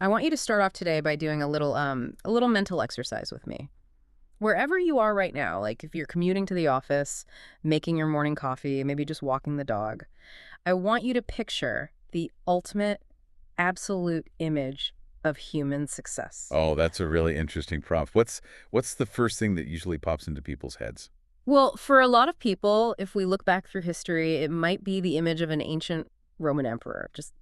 I want you to start off today by doing a little mental exercise with me. Wherever you are right now, like if you're commuting to the office, making your morning coffee, maybe just walking the dog, I want you to picture the ultimate absolute image of human success. Oh, that's a really interesting prompt. What's the first thing that usually pops into people's heads? Well, for a lot of people, if we look back through history, it might be the image of an ancient Roman emperor. Just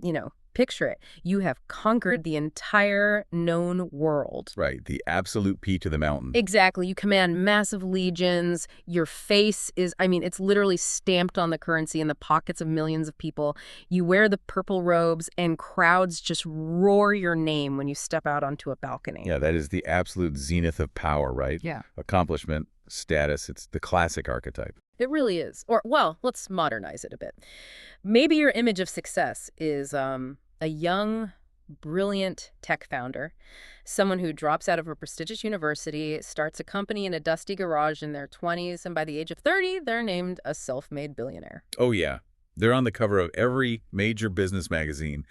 picture it. You have conquered the entire known world. Right, the absolute P to the mountain. Exactly. You command massive legions. Your face is, I mean, it's literally stamped on the currency in the pockets of millions of people. You wear the purple robes, and crowds just roar your name when you step out onto a balcony. Yeah, that is the absolute zenith of power, right? Yeah. Accomplishment, status, it's the classic archetype. It really is. Or, well, let's modernize it a bit. Maybe your image of success is a young, brilliant tech founder, someone who drops out of a prestigious university, starts a company in a dusty garage in their 20s, and by the age of 30, they're named a self-made billionaire. Oh, yeah. They're on the cover of every major business magazine,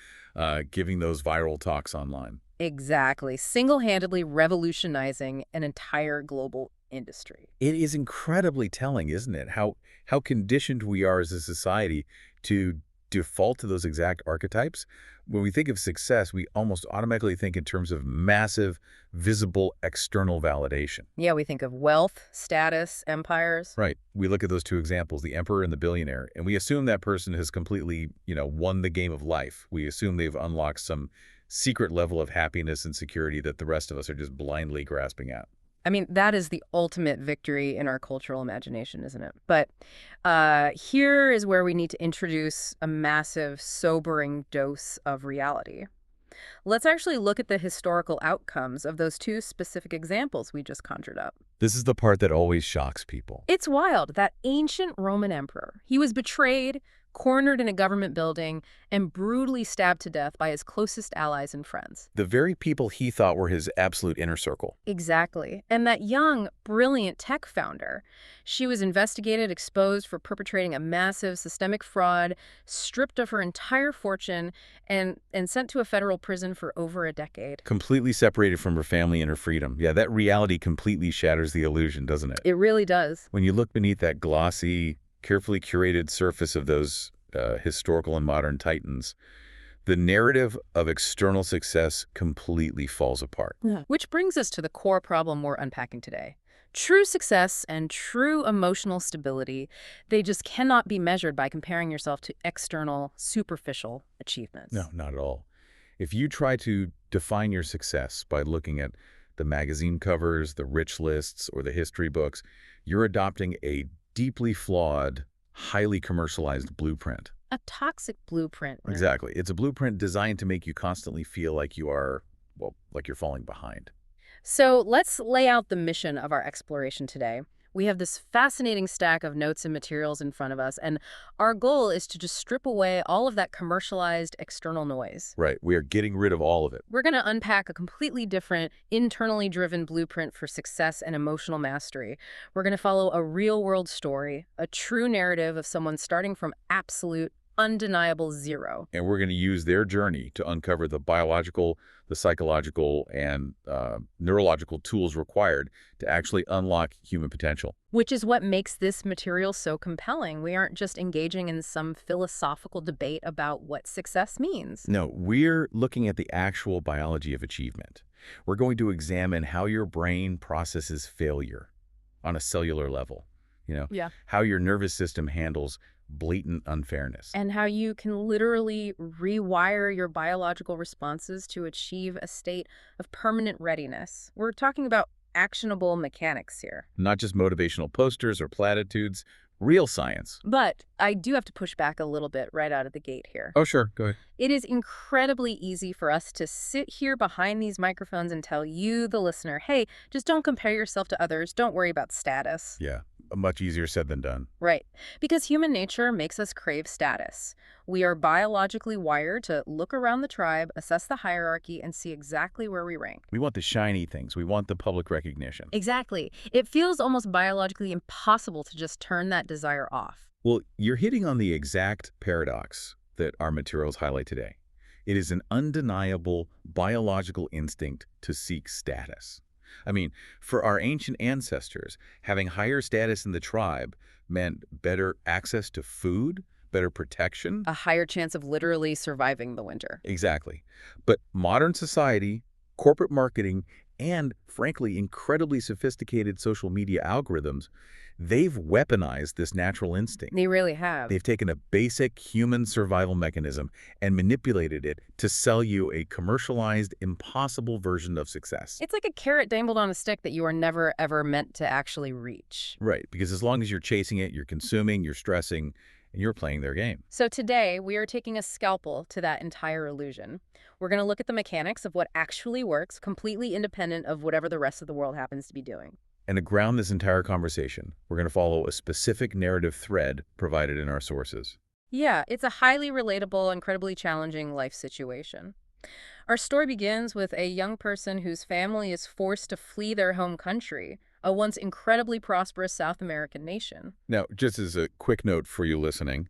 giving those viral talks online. Exactly. Single-handedly revolutionizing an entire global industry. It is incredibly telling, isn't it? How conditioned we are as a society to default to those exact archetypes. When we think of success, we almost automatically think in terms of massive, visible, external validation. Yeah, we think of wealth, status, empires. Right. We look at those two examples, the emperor and the billionaire, and we assume that person has completely, won the game of life. We assume they've unlocked some secret level of happiness and security that the rest of us are just blindly grasping at. I mean, that is the ultimate victory in our cultural imagination, isn't it? But here is where we need to introduce a massive, sobering dose of reality. Let's actually look at the historical outcomes of those two specific examples we just conjured up. This is the part that always shocks people. It's wild. That ancient Roman emperor, he was betrayed, cornered in a government building, and brutally stabbed to death by his closest allies and friends. The very people he thought were his absolute inner circle. Exactly. And that young, brilliant tech founder, she was investigated, exposed for perpetrating a massive systemic fraud, stripped of her entire fortune, and sent to a federal prison for over a decade. Completely separated from her family and her freedom. Yeah, that reality completely shatters the illusion, doesn't it? It really does. When you look beneath that glossy, carefully curated surface of those historical and modern titans, the narrative of external success completely falls apart. Yeah. Which brings us to the core problem we're unpacking today. True success and true emotional stability, they just cannot be measured by comparing yourself to external, superficial achievements. No, not at all. If you try to define your success by looking at the magazine covers, the rich lists, or the history books, you're adopting a deeply flawed, highly commercialized blueprint. A toxic blueprint. Right? Exactly. It's a blueprint designed to make you constantly feel like you are, well, like you're falling behind. So let's lay out the mission of our exploration today. We have this fascinating stack of notes and materials in front of us, and our goal is to just strip away all of that commercialized external noise. Right. We are getting rid of all of it. We're going to unpack a completely different, internally driven blueprint for success and emotional mastery. We're going to follow a real-world story, a true narrative of someone starting from absolute, undeniable zero. And we're going to use their journey to uncover the biological, the psychological, and neurological tools required to actually unlock human potential. Which is what makes this material so compelling. We aren't just engaging in some philosophical debate about what success means. No, we're looking at the actual biology of achievement. We're going to examine how your brain processes failure on a cellular level, Yeah. how your nervous system handles blatant unfairness. And how you can literally rewire your biological responses to achieve a state of permanent readiness. We're talking about actionable mechanics here. Not just motivational posters or platitudes, real science. But I do have to push back a little bit right out of the gate here. Oh, sure. Go ahead. It is incredibly easy for us to sit here behind these microphones and tell you, the listener, hey, just don't compare yourself to others. Don't worry about status. Yeah, much easier said than done. Right. Because human nature makes us crave status. We are biologically wired to look around the tribe, assess the hierarchy, and see exactly where we rank. We want the shiny things. We want the public recognition. Exactly. It feels almost biologically impossible to just turn that desire off. Well, you're hitting on the exact paradox that our materials highlight today. It is an undeniable biological instinct to seek status. I mean, for our ancient ancestors, having higher status in the tribe meant better access to food, better protection. A higher chance of literally surviving the winter. Exactly. But modern society, corporate marketing, and frankly, incredibly sophisticated social media algorithms, they've weaponized this natural instinct. They really have. They've taken a basic human survival mechanism and manipulated it to sell you a commercialized, impossible version of success. It's like a carrot dangled on a stick that you are never, ever meant to actually reach. Right, because as long as you're chasing it, you're consuming, you're stressing, and you're playing their game. So today, we are taking a scalpel to that entire illusion. We're going to look at the mechanics of what actually works, completely independent of whatever the rest of the world happens to be doing. And to ground this entire conversation, we're going to follow a specific narrative thread provided in our sources. Yeah, it's a highly relatable, incredibly challenging life situation. Our story begins with a young person whose family is forced to flee their home country, a once incredibly prosperous South American nation. Now, just as a quick note for you listening,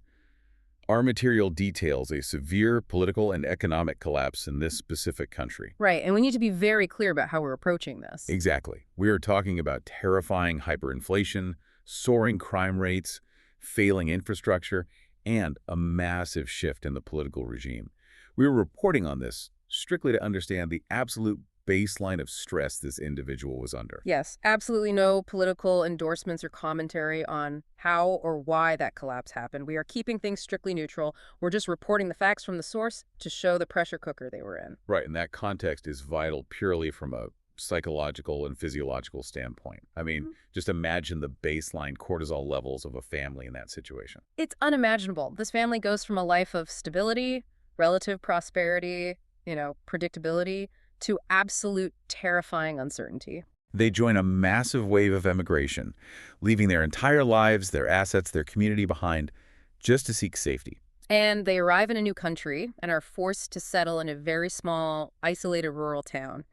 our material details a severe political and economic collapse in this specific country. Right, and we need to be very clear about how we're approaching this. Exactly. We are talking about terrifying hyperinflation, soaring crime rates, failing infrastructure, and a massive shift in the political regime. We are reporting on this strictly to understand the absolute baseline of stress this individual was under. Yes, absolutely no political endorsements or commentary on how or why that collapse happened. We are keeping things strictly neutral. We're just reporting the facts from the source to show the pressure cooker they were in. Right, and that context is vital purely from a psychological and physiological standpoint. I mean, just imagine the baseline cortisol levels of a family in that situation. It's unimaginable. This family goes from a life of stability, relative prosperity, predictability, to absolute terrifying uncertainty. They join a massive wave of emigration, leaving their entire lives, their assets, their community behind, just to seek safety. And they arrive in a new country and are forced to settle in a very small, isolated rural town.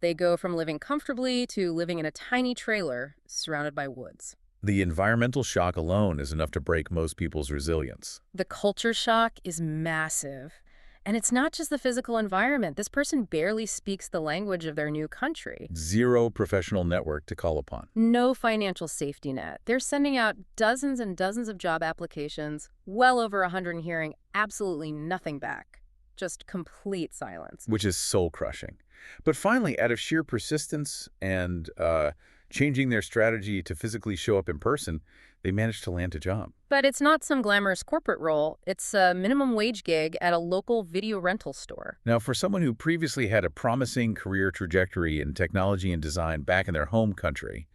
They go from living comfortably to living in a tiny trailer surrounded by woods. The environmental shock alone is enough to break most people's resilience. The culture shock is massive. And it's not just the physical environment. This person barely speaks the language of their new country. Zero professional network to call upon. No financial safety net. They're sending out dozens and dozens of job applications, well over 100, and hearing absolutely nothing back. Just complete silence. Which is soul-crushing. But finally, out of sheer persistence and changing their strategy to physically show up in person, they managed to land a job. But it's not some glamorous corporate role. It's a minimum wage gig at a local video rental store. Now, for someone who previously had a promising career trajectory in technology and design back in their home country,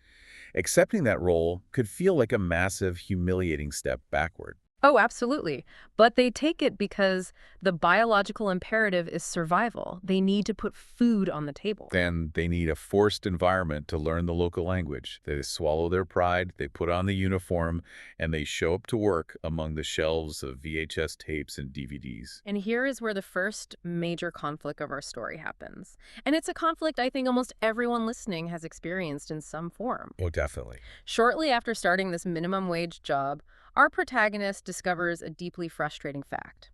accepting that role could feel like a massive, humiliating step backward. Oh, absolutely. But they take it because the biological imperative is survival. They need to put food on the table. Then they need a forced environment to learn the local language. They swallow their pride, they put on the uniform, and they show up to work among the shelves of VHS tapes and DVDs. And here is where the first major conflict of our story happens. And it's a conflict I think almost everyone listening has experienced in some form. Oh, definitely. Shortly after starting this minimum wage job, our protagonist discovers a deeply frustrating fact.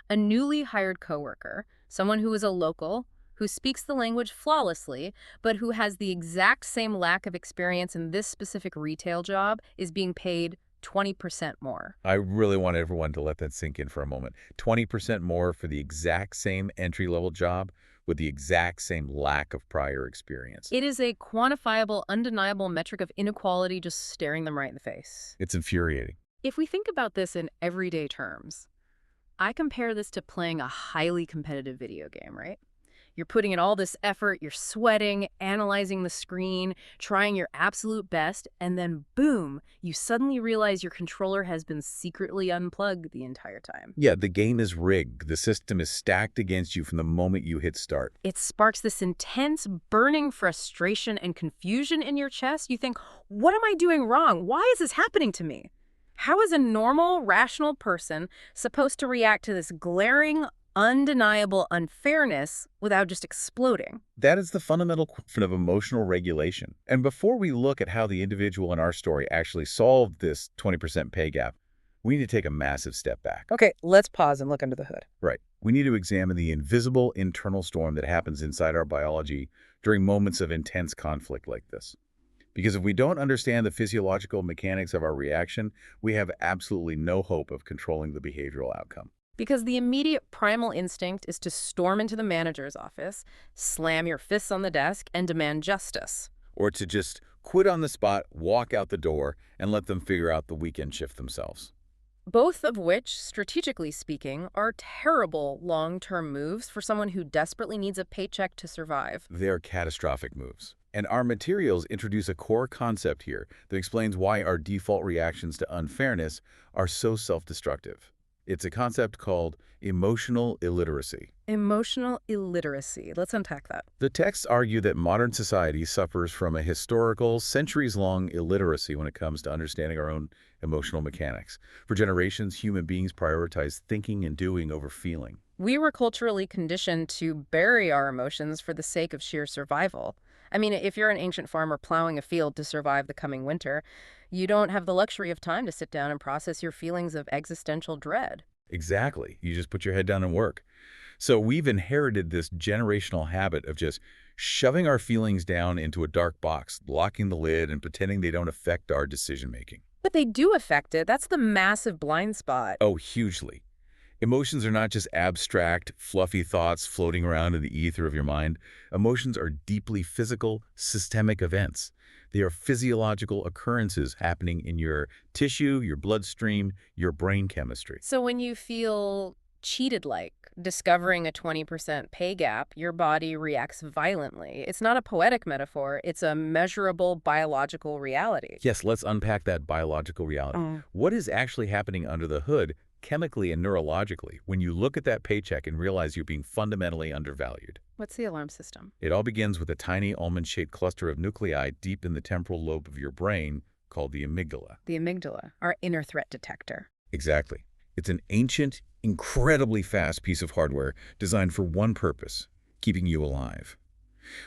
A newly hired coworker, someone who is a local, who speaks the language flawlessly, but who has the exact same lack of experience in this specific retail job, is being paid 20% more. I really want everyone to let that sink in for a moment. 20% more for the exact same entry-level job with the exact same lack of prior experience. It is a quantifiable, undeniable metric of inequality just staring them right in the face. It's infuriating. If we think about this in everyday terms, I compare this to playing a highly competitive video game, right? You're putting in all this effort, you're sweating, analyzing the screen, trying your absolute best, and then boom, you suddenly realize your controller has been secretly unplugged the entire time. Yeah, the game is rigged. The system is stacked against you from the moment you hit start. It sparks this intense, burning frustration and confusion in your chest. You think, what am I doing wrong? Why is this happening to me? How is a normal, rational person supposed to react to this glaring, undeniable unfairness without just exploding? That is the fundamental question of emotional regulation. And before we look at how the individual in our story actually solved this 20% pay gap, we need to take a massive step back. Okay, let's pause and look under the hood. Right. We need to examine the invisible internal storm that happens inside our biology during moments of intense conflict like this. Because if we don't understand the physiological mechanics of our reaction, we have absolutely no hope of controlling the behavioral outcome. Because the immediate primal instinct is to storm into the manager's office, slam your fists on the desk, and demand justice. Or to just quit on the spot, walk out the door, and let them figure out the weekend shift themselves. Both of which, strategically speaking, are terrible long-term moves for someone who desperately needs a paycheck to survive. They're catastrophic moves. And our materials introduce a core concept here that explains why our default reactions to unfairness are so self-destructive. It's a concept called emotional illiteracy. Emotional illiteracy. Let's unpack that. The texts argue that modern society suffers from a historical, centuries-long illiteracy when it comes to understanding our own emotional mechanics. For generations, human beings prioritized thinking and doing over feeling. We were culturally conditioned to bury our emotions for the sake of sheer survival. I mean, if you're an ancient farmer plowing a field to survive the coming winter, you don't have the luxury of time to sit down and process your feelings of existential dread. Exactly. You just put your head down and work. So we've inherited this generational habit of just shoving our feelings down into a dark box, locking the lid, and pretending they don't affect our decision-making. But they do affect it. That's the massive blind spot. Oh, hugely. Emotions are not just abstract, fluffy thoughts floating around in the ether of your mind. Emotions are deeply physical, systemic events. They are physiological occurrences happening in your tissue, your bloodstream, your brain chemistry. So when you feel cheated like, discovering a 20% pay gap, your body reacts violently. It's not a poetic metaphor, it's a measurable biological reality. Yes, let's unpack that biological reality. What is actually happening under the hood, chemically and neurologically, when you look at that paycheck and realize you're being fundamentally undervalued? What's the alarm system? It all begins with a tiny almond-shaped cluster of nuclei deep in the temporal lobe of your brain called the amygdala. The amygdala, our inner threat detector. Exactly. It's an ancient, incredibly fast piece of hardware designed for one purpose, keeping you alive.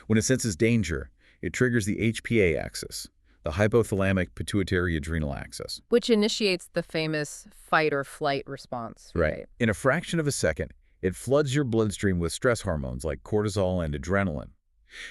When it senses danger, it triggers the HPA axis, the hypothalamic pituitary adrenal axis. Which initiates the famous fight or flight response, right? In a fraction of a second, it floods your bloodstream with stress hormones like cortisol and adrenaline.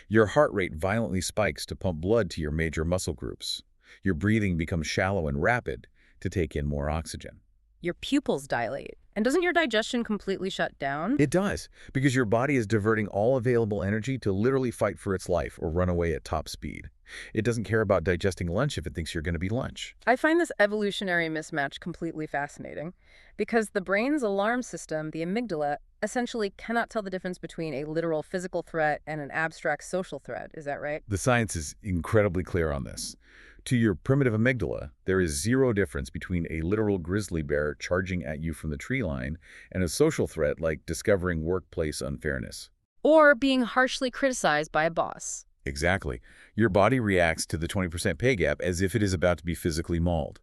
Your heart rate violently spikes to pump blood to your major muscle groups. Your breathing becomes shallow and rapid to take in more oxygen. Your pupils dilate. And doesn't your digestion completely shut down? It does, because your body is diverting all available energy to literally fight for its life or run away at top speed. It doesn't care about digesting lunch if it thinks you're going to be lunch. I find this evolutionary mismatch completely fascinating because the brain's alarm system, the amygdala, essentially cannot tell the difference between a literal physical threat and an abstract social threat. Is that right? The science is incredibly clear on this. To your primitive amygdala, there is zero difference between a literal grizzly bear charging at you from the tree line and a social threat like discovering workplace unfairness. Or being harshly criticized by a boss. Exactly. Your body reacts to the 20% pay gap as if it is about to be physically mauled.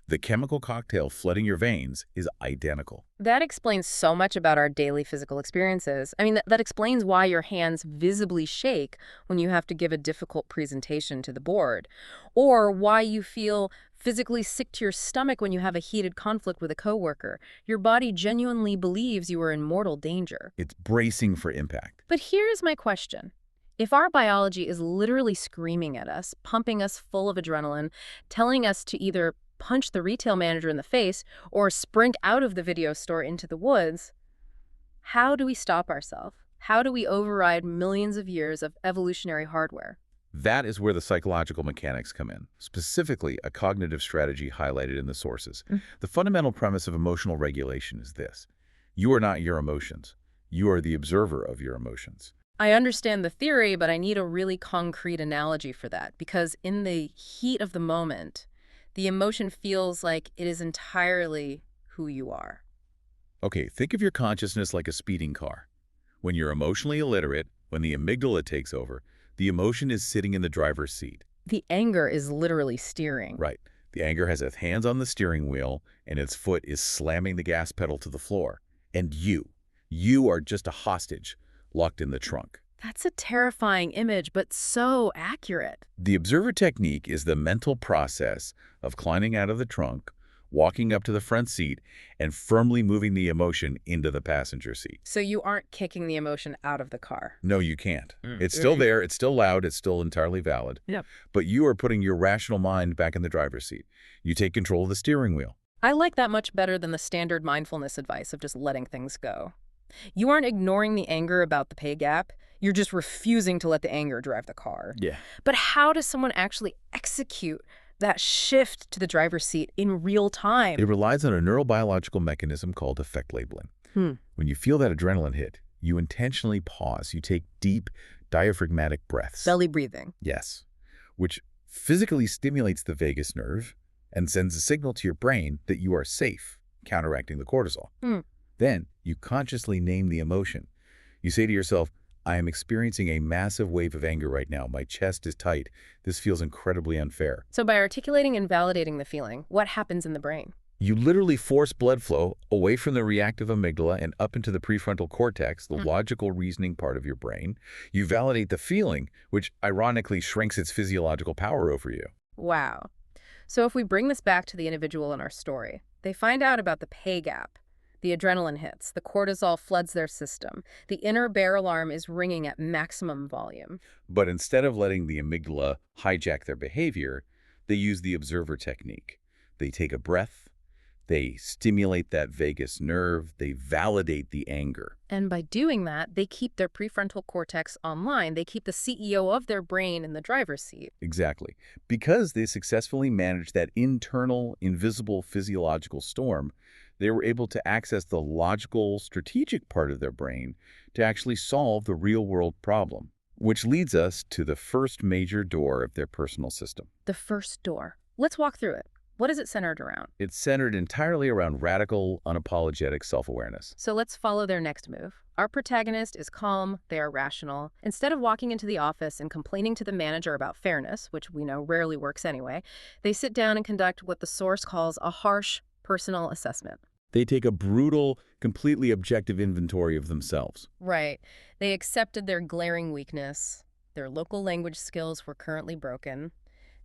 The chemical cocktail flooding your veins is identical. That explains so much about our daily physical experiences. I mean, that explains why your hands visibly shake when you have to give a difficult presentation to the board, or why you feel physically sick to your stomach when you have a heated conflict with a coworker. Your body genuinely believes you are in mortal danger. It's bracing for impact. But here's my question. If our biology is literally screaming at us, pumping us full of adrenaline, telling us to either punch the retail manager in the face or sprint out of the video store into the woods, how do we stop ourselves? How do we override millions of years of evolutionary hardware? That is where the psychological mechanics come in, specifically a cognitive strategy highlighted in the sources. The fundamental premise of emotional regulation is this. You are not your emotions. You are the observer of your emotions. I understand the theory, but I need a really concrete analogy for that, because in the heat of the moment, the emotion feels like it is entirely who you are. Okay, think of your consciousness like a speeding car. When you're emotionally illiterate, when the amygdala takes over, the emotion is sitting in the driver's seat. The anger is literally steering. Right. The anger has its hands on the steering wheel, and its foot is slamming the gas pedal to the floor. And you are just a hostage, locked in the trunk. That's a terrifying image, but so accurate. The observer technique is the mental process of climbing out of the trunk, walking up to the front seat and firmly moving the emotion into the passenger seat. So you aren't kicking the emotion out of the car. No, you can't. Mm. It's still there, it's still loud, it's still entirely valid. Yep. But you are putting your rational mind back in the driver's seat. You take control of the steering wheel. I like that much better than the standard mindfulness advice of just letting things go. You aren't ignoring the anger about the pay gap. You're just refusing to let the anger drive the car. Yeah. But how does someone actually execute that shift to the driver's seat in real time? It relies on a neurobiological mechanism called effect labeling. When you feel that adrenaline hit, you intentionally pause. You take deep, diaphragmatic breaths. Belly breathing. Yes. Which physically stimulates the vagus nerve and sends a signal to your brain that you are safe, counteracting the cortisol. Then you consciously name the emotion. You say to yourself, I am experiencing a massive wave of anger right now. My chest is tight. This feels incredibly unfair. So by articulating and validating the feeling, what happens in the brain? You literally force blood flow away from the reactive amygdala and up into the prefrontal cortex, the logical reasoning part of your brain. You validate the feeling, which ironically shrinks its physiological power over you. Wow. So if we bring this back to the individual in our story, they find out about the pay gap. The adrenaline hits, the cortisol floods their system, the inner bear alarm is ringing at maximum volume. But instead of letting the amygdala hijack their behavior, they use the observer technique. They take a breath, they stimulate that vagus nerve, they validate the anger. And by doing that, they keep their prefrontal cortex online. They keep the CEO of their brain in the driver's seat. Exactly. Because they successfully managed that internal, invisible physiological storm, they were able to access the logical, strategic part of their brain to actually solve the real-world problem, which leads us to the first major door of their personal system. The first door. Let's walk through it. What is it centered around? It's centered entirely around radical, unapologetic self-awareness. So let's follow their next move. Our protagonist is calm, they are rational. Instead of walking into the office and complaining to the manager about fairness, which we know rarely works anyway, they sit down and conduct what the source calls a harsh personal assessment. They take a brutal, completely objective inventory of themselves. Right. They accepted their glaring weakness. Their local language skills were currently broken.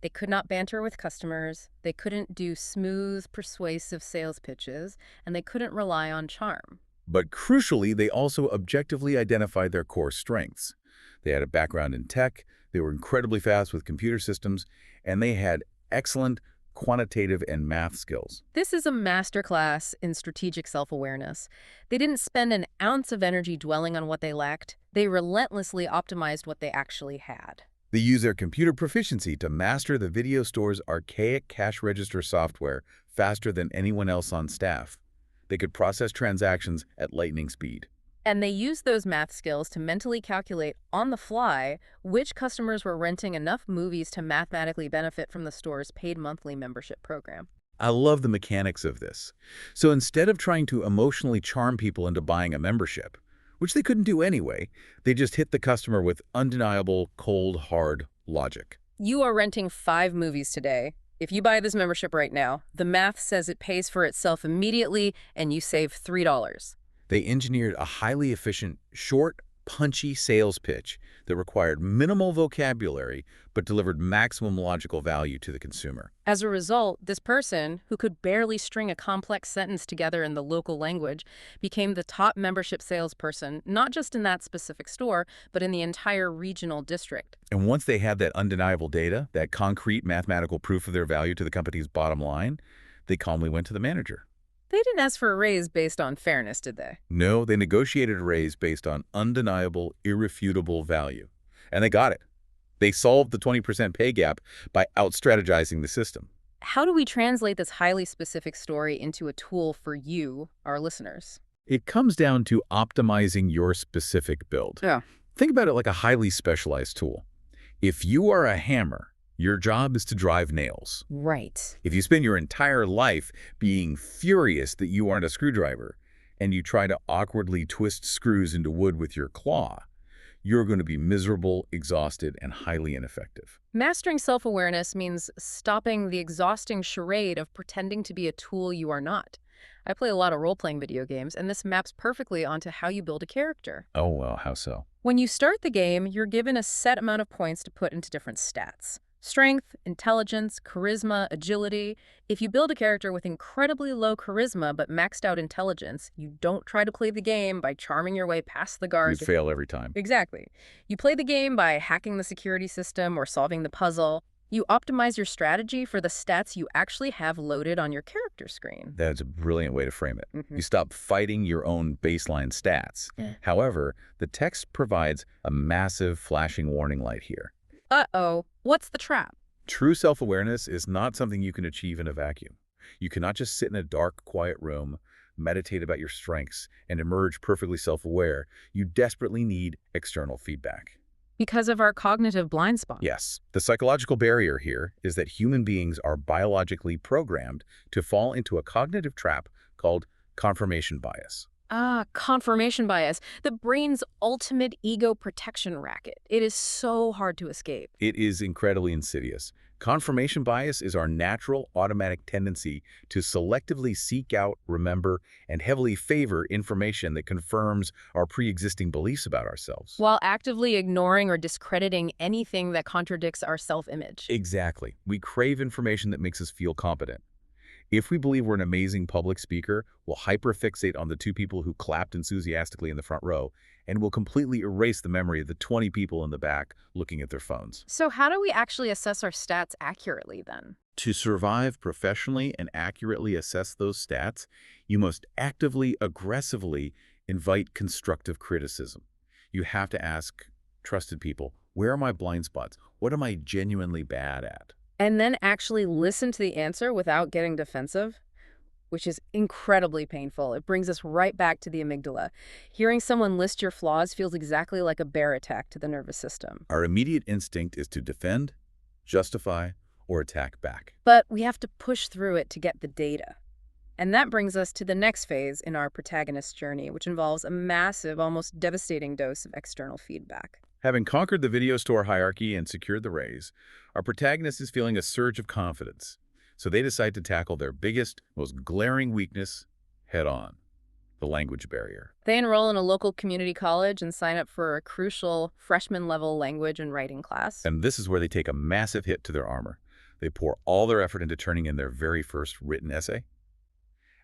They could not banter with customers. They couldn't do smooth, persuasive sales pitches, and they couldn't rely on charm. But crucially, they also objectively identified their core strengths. They had a background in tech, they were incredibly fast with computer systems, and they had excellent quantitative and math skills. This is a masterclass in strategic self-awareness. They didn't spend an ounce of energy dwelling on what they lacked. They relentlessly optimized what they actually had. They use their computer proficiency to master the video store's archaic cash register software faster than anyone else on staff. They could process transactions at lightning speed. And they used those math skills to mentally calculate on the fly which customers were renting enough movies to mathematically benefit from the store's paid monthly membership program. I love the mechanics of this. So instead of trying to emotionally charm people into buying a membership, which they couldn't do anyway, they just hit the customer with undeniable, cold, hard logic. You are renting 5 movies today. If you buy this membership right now, the math says it pays for itself immediately and you save $3. They engineered a highly efficient, short, punchy sales pitch that required minimal vocabulary but delivered maximum logical value to the consumer. As a result, this person, who could barely string a complex sentence together in the local language, became the top membership salesperson, not just in that specific store, but in the entire regional district. And once they had that undeniable data, that concrete mathematical proof of their value to the company's bottom line, they calmly went to the manager. They didn't ask for a raise based on fairness, did they? No, they negotiated a raise based on undeniable, irrefutable value. And they got it. They solved the 20% pay gap by out-strategizing the system. How do we translate this highly specific story into a tool for you, our listeners? It comes down to optimizing your specific build. Yeah. Think about it like a highly specialized tool. If you are a hammer, your job is to drive nails. Right. If you spend your entire life being furious that you aren't a screwdriver, and you try to awkwardly twist screws into wood with your claw, you're going to be miserable, exhausted, and highly ineffective. Mastering self-awareness means stopping the exhausting charade of pretending to be a tool you are not. I play a lot of role-playing video games, and this maps perfectly onto how you build a character. Oh, well, how so? When you start the game, you're given a set amount of points to put into different stats. Strength, intelligence, charisma, agility. If you build a character with incredibly low charisma but maxed out intelligence, you don't try to play the game by charming your way past the You'd guards. fail every time. Exactly. You play the game by hacking the security system or solving the puzzle. You optimize your strategy for the stats you actually have loaded on your character screen. That's a brilliant way to frame it. Hmm. You stop fighting your own baseline stats. Yeah. However, the text provides a massive flashing warning light here. Uh-oh, what's the trap? True self-awareness is not something you can achieve in a vacuum. You cannot just sit in a dark, quiet room, meditate about your strengths, and emerge perfectly self-aware. You desperately need external feedback. Because of our cognitive blind spot. Yes, the psychological barrier here is that human beings are biologically programmed to fall into a cognitive trap called confirmation bias. Ah, confirmation bias, the brain's ultimate ego protection racket. It is so hard to escape. It is incredibly insidious. Confirmation bias is our natural, automatic tendency to selectively seek out, remember, and heavily favor information that confirms our pre-existing beliefs about ourselves. While actively ignoring or discrediting anything that contradicts our self-image. Exactly. We crave information that makes us feel competent. If we believe we're an amazing public speaker, we'll hyperfixate on the 2 people who clapped enthusiastically in the front row, and we'll completely erase the memory of the 20 people in the back looking at their phones. So how do we actually assess our stats accurately then? To survive professionally and accurately assess those stats, you must actively, aggressively invite constructive criticism. You have to ask trusted people, where are my blind spots? What am I genuinely bad at? And then actually listen to the answer without getting defensive, which is incredibly painful. It brings us right back to the amygdala. Hearing someone list your flaws feels exactly like a bear attack to the nervous system. Our immediate instinct is to defend, justify, or attack back. But we have to push through it to get the data. And that brings us to the next phase in our protagonist's journey, which involves a massive, almost devastating dose of external feedback. Having conquered the video store hierarchy and secured the raise, our protagonist is feeling a surge of confidence. So they decide to tackle their biggest, most glaring weakness head-on, the language barrier. They enroll in a local community college and sign up for a crucial freshman-level language and writing class. And this is where they take a massive hit to their armor. They pour all their effort into turning in their very first written essay.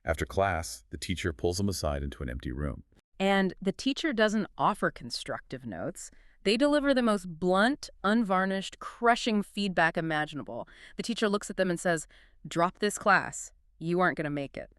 After class, the teacher pulls them aside into an empty room. And the teacher doesn't offer constructive notes. They deliver the most blunt, unvarnished, crushing feedback imaginable. The teacher looks at them and says, "Drop this class. You aren't going to make it."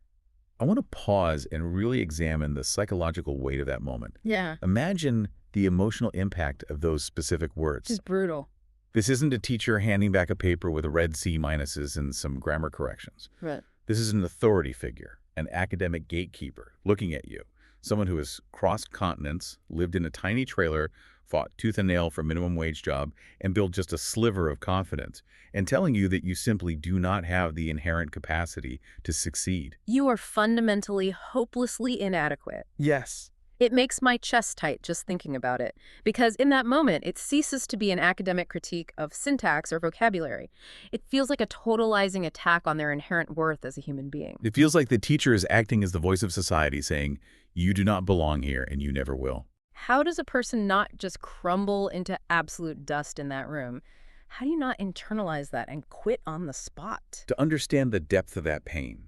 I want to pause and really examine the psychological weight of that moment. Yeah. Imagine the emotional impact of those specific words. This is brutal. This isn't a teacher handing back a paper with a red C minuses and some grammar corrections. Right. This is an authority figure, an academic gatekeeper looking at you, someone who has crossed continents, lived in a tiny trailer, fought tooth and nail for a minimum wage job, and built just a sliver of confidence, and telling you that you simply do not have the inherent capacity to succeed. You are fundamentally, hopelessly inadequate. Yes. It makes my chest tight just thinking about it, because in that moment, it ceases to be an academic critique of syntax or vocabulary. It feels like a totalizing attack on their inherent worth as a human being. It feels like the teacher is acting as the voice of society, saying, you do not belong here and you never will. How does a person not just crumble into absolute dust in that room? How do you not internalize that and quit on the spot? To understand the depth of that pain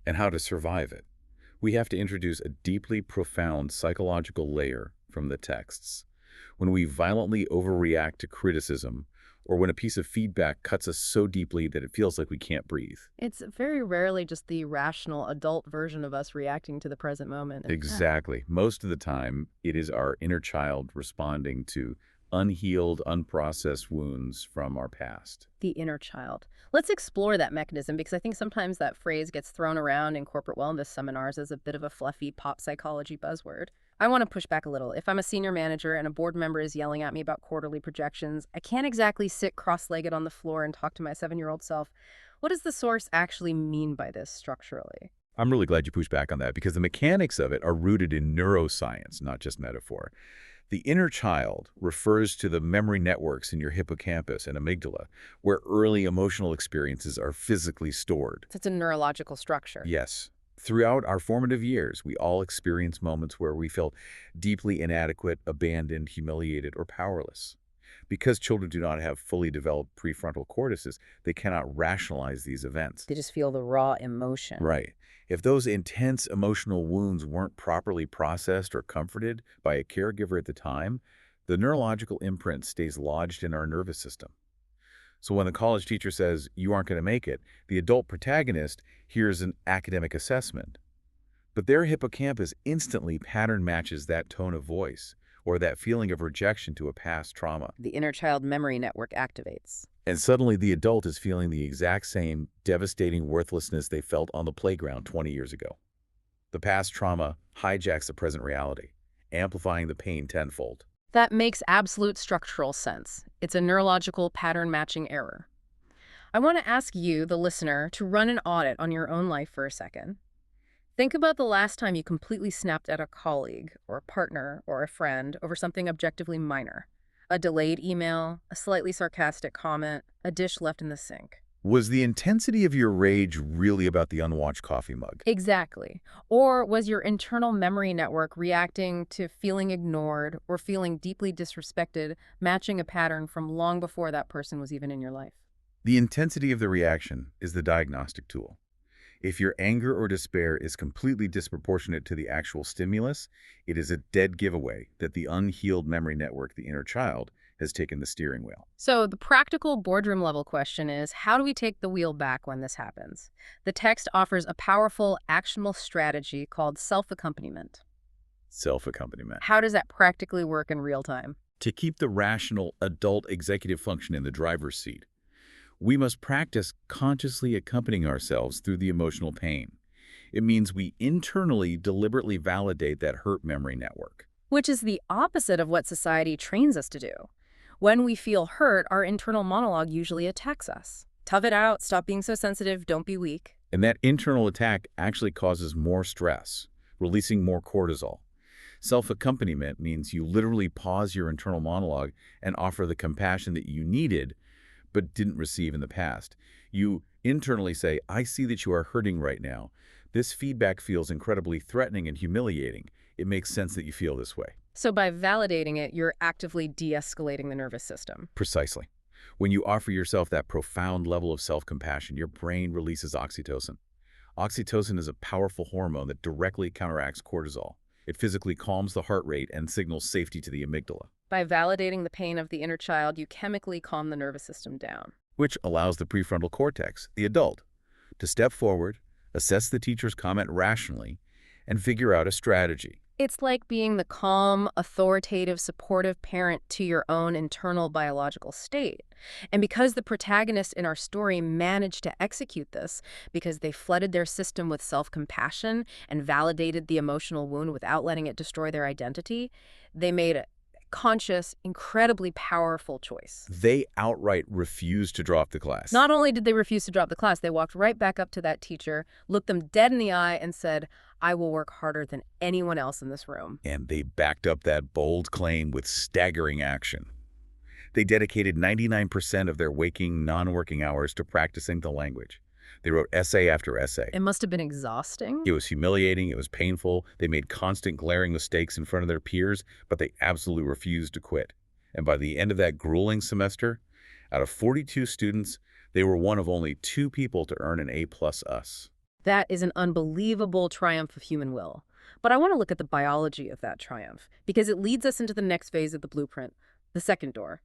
and how to survive it, we have to introduce a deeply profound psychological layer from the texts. When we violently overreact to criticism, or when a piece of feedback cuts us so deeply that it feels like we can't breathe. It's very rarely just the rational adult version of us reacting to the present moment. Exactly. Most of the time, it is our inner child responding to unhealed, unprocessed wounds from our past. The inner child. Let's explore that mechanism, because I think sometimes that phrase gets thrown around in corporate wellness seminars as a bit of a fluffy pop psychology buzzword. I want to push back a little. If I'm a senior manager and a board member is yelling at me about quarterly projections, I can't exactly sit cross-legged on the floor and talk to my 7-year-old self. What does the source actually mean by this structurally? I'm really glad you pushed back on that, because the mechanics of it are rooted in neuroscience, not just metaphor. The inner child refers to the memory networks in your hippocampus and amygdala, where early emotional experiences are physically stored. It's a neurological structure. Yes. Throughout our formative years, we all experience moments where we felt deeply inadequate, abandoned, humiliated, or powerless. Because children do not have fully developed prefrontal cortices, they cannot rationalize these events. They just feel the raw emotion. Right. If those intense emotional wounds weren't properly processed or comforted by a caregiver at the time, the neurological imprint stays lodged in our nervous system. So when the college teacher says, you aren't going to make it, the adult protagonist hears an academic assessment. But their hippocampus instantly pattern matches that tone of voice or that feeling of rejection to a past trauma. The inner child memory network activates. And suddenly the adult is feeling the exact same devastating worthlessness they felt on the playground 20 years ago. The past trauma hijacks the present reality, amplifying the pain tenfold. That makes absolute structural sense. It's a neurological pattern matching error. I want to ask you, the listener, to run an audit on your own life for a second. Think about the last time you completely snapped at a colleague or a partner or a friend over something objectively minor. A delayed email, a slightly sarcastic comment, a dish left in the sink. Was the intensity of your rage really about the unwatched coffee mug? Exactly. Or was your internal memory network reacting to feeling ignored or feeling deeply disrespected, matching a pattern from long before that person was even in your life? The intensity of the reaction is the diagnostic tool. If your anger or despair is completely disproportionate to the actual stimulus, it is a dead giveaway that the unhealed memory network, the inner child, has taken the steering wheel. So the practical boardroom level question is, how do we take the wheel back when this happens? The text offers a powerful, actionable strategy called self-accompaniment. Self-accompaniment. How does that practically work in real time? To keep the rational adult executive function in the driver's seat, we must practice consciously accompanying ourselves through the emotional pain. It means we internally deliberately validate that hurt memory network. Which is the opposite of what society trains us to do. When we feel hurt, our internal monologue usually attacks us. Tough it out, stop being so sensitive, don't be weak. And that internal attack actually causes more stress, releasing more cortisol. Self-accompaniment means you literally pause your internal monologue and offer the compassion that you needed but didn't receive in the past. You internally say, I see that you are hurting right now. This feedback feels incredibly threatening and humiliating. It makes sense that you feel this way. So by validating it, you're actively de-escalating the nervous system. Precisely. When you offer yourself that profound level of self-compassion, your brain releases oxytocin. Oxytocin is a powerful hormone that directly counteracts cortisol. It physically calms the heart rate and signals safety to the amygdala, By validating the pain of the inner child, you chemically calm the nervous system down. which allows the prefrontal cortex, the adult, to step forward, assess the teacher's comment rationally, and figure out a strategy. It's like being the calm, authoritative, supportive parent to your own internal biological state. And because the protagonists in our story managed to execute this, because they flooded their system with self-compassion and validated the emotional wound without letting it destroy their identity, they made a conscious, incredibly powerful choice. They outright refused to drop the class. Not only did they refuse to drop the class, they walked right back up to that teacher, looked them dead in the eye, and said, I will work harder than anyone else in this room. And they backed up that bold claim with staggering action. They dedicated 99% of their waking, non-working hours to practicing the language. They wrote essay after essay. It must have been exhausting. It was humiliating, it was painful, they made constant glaring mistakes in front of their peers, but they absolutely refused to quit. And by the end of that grueling semester, out of 42 students, they were one of only 2 people to earn an A+us. That is an unbelievable triumph of human will. But I want to look at the biology of that triumph, because it leads us into the next phase of the blueprint, the second door.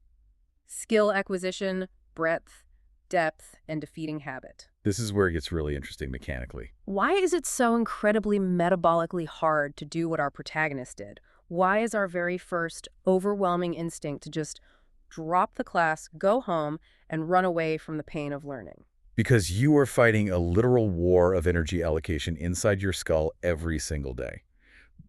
Skill acquisition, breadth, depth, and defeating habit. This is where it gets really interesting mechanically. Why is it so incredibly metabolically hard to do what our protagonist did? Why is our very first overwhelming instinct to just drop the class, go home, and run away from the pain of learning? Because you are fighting a literal war of energy allocation inside your skull every single day.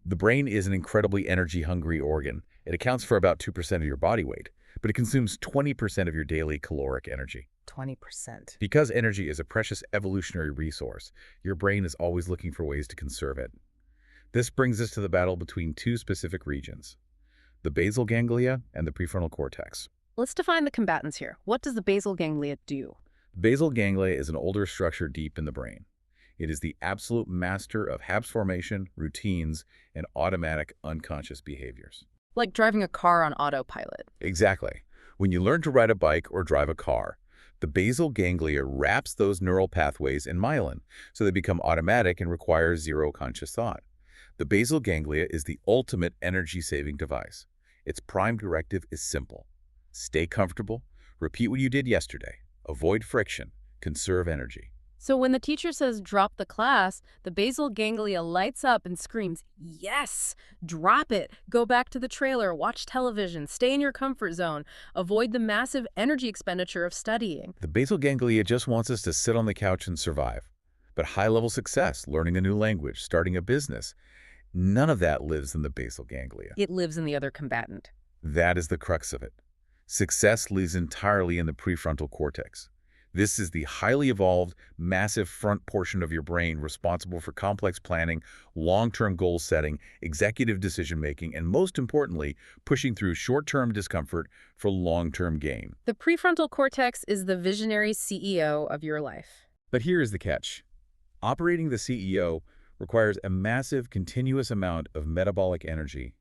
The brain is an incredibly energy-hungry organ. It accounts for about 2% of your body weight, but it consumes 20% of your daily caloric energy. 20%. Because energy is a precious evolutionary resource, your brain is always looking for ways to conserve it. This brings us to the battle between 2 specific regions, the basal ganglia and the prefrontal cortex. Let's define the combatants here. What does the basal ganglia do? Basal ganglia is an older structure deep in the brain. It is the absolute master of habit formation, routines, and automatic unconscious behaviors. Like driving a car on autopilot. Exactly. When you learn to ride a bike or drive a car, the basal ganglia wraps those neural pathways in myelin, so they become automatic and require zero conscious thought. The basal ganglia is the ultimate energy-saving device. Its prime directive is simple. Stay comfortable, repeat what you did yesterday, avoid friction, conserve energy. So when the teacher says drop the class, the basal ganglia lights up and screams, yes, drop it. Go back to the trailer, watch television, stay in your comfort zone, avoid the massive energy expenditure of studying. The basal ganglia just wants us to sit on the couch and survive. But high-level success, learning a new language, starting a business, none of that lives in the basal ganglia. It lives in the other combatant. That is the crux of it. Success lives entirely in the prefrontal cortex. This is the highly evolved, massive front portion of your brain responsible for complex planning, long-term goal setting, executive decision-making, and most importantly, pushing through short-term discomfort for long-term gain. The prefrontal cortex is the visionary CEO of your life. But here is the catch. Operating the CEO requires a massive, continuous amount of metabolic energy.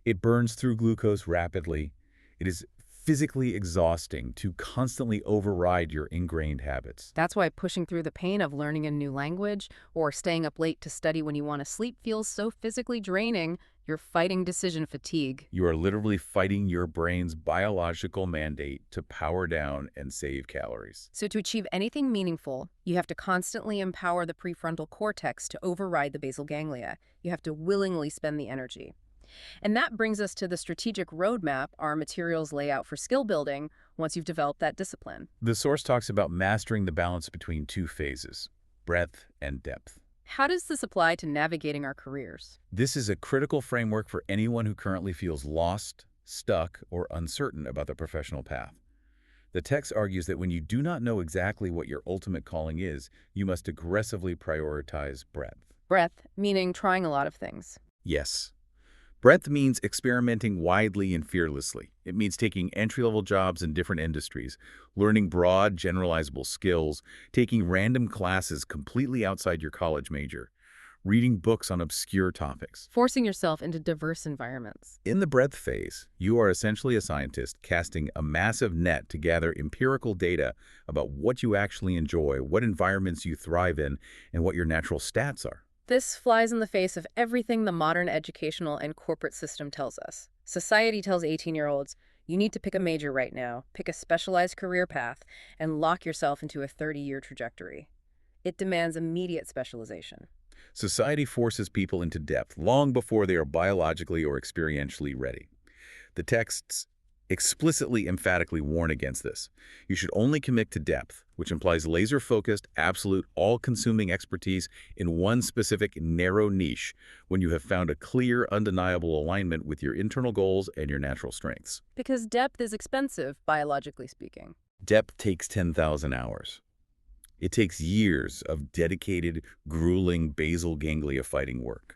It burns through glucose rapidly. It is physically exhausting to constantly override your ingrained habits. That's why pushing through the pain of learning a new language or staying up late to study when you want to sleep feels so physically draining. You're fighting decision fatigue. You are literally fighting your brain's biological mandate to power down and save calories. So to achieve anything meaningful, you have to constantly empower the prefrontal cortex to override the basal ganglia. You have to willingly spend the energy. And that brings us to the strategic roadmap our materials lay out for skill building once you've developed that discipline. The source talks about mastering the balance between two phases, breadth and depth. How does this apply to navigating our careers? This is a critical framework for anyone who currently feels lost, stuck, or uncertain about the professional path. The text argues that when you do not know exactly what your ultimate calling is, you must aggressively prioritize breadth. Breadth, meaning trying a lot of things. Yes. Breadth means experimenting widely and fearlessly. It means taking entry-level jobs in different industries, learning broad, generalizable skills, taking random classes completely outside your college major, reading books on obscure topics. Forcing yourself into diverse environments. In the breadth phase, you are essentially a scientist casting a massive net to gather empirical data about what you actually enjoy, what environments you thrive in, and what your natural stats are. This flies in the face of everything the modern educational and corporate system tells us. Society tells 18-year-olds, you need to pick a major right now, pick a specialized career path, and lock yourself into a 30-year trajectory. It demands immediate specialization. Society forces people into depth long before they are biologically or experientially ready. The texts explicitly, emphatically warn against this. You should only commit to depth, which implies laser-focused, absolute, all-consuming expertise in one specific, narrow niche when you have found a clear, undeniable alignment with your internal goals and your natural strengths. Because depth is expensive, biologically speaking. Depth takes 10,000 hours. It takes years of dedicated, grueling basal ganglia fighting work.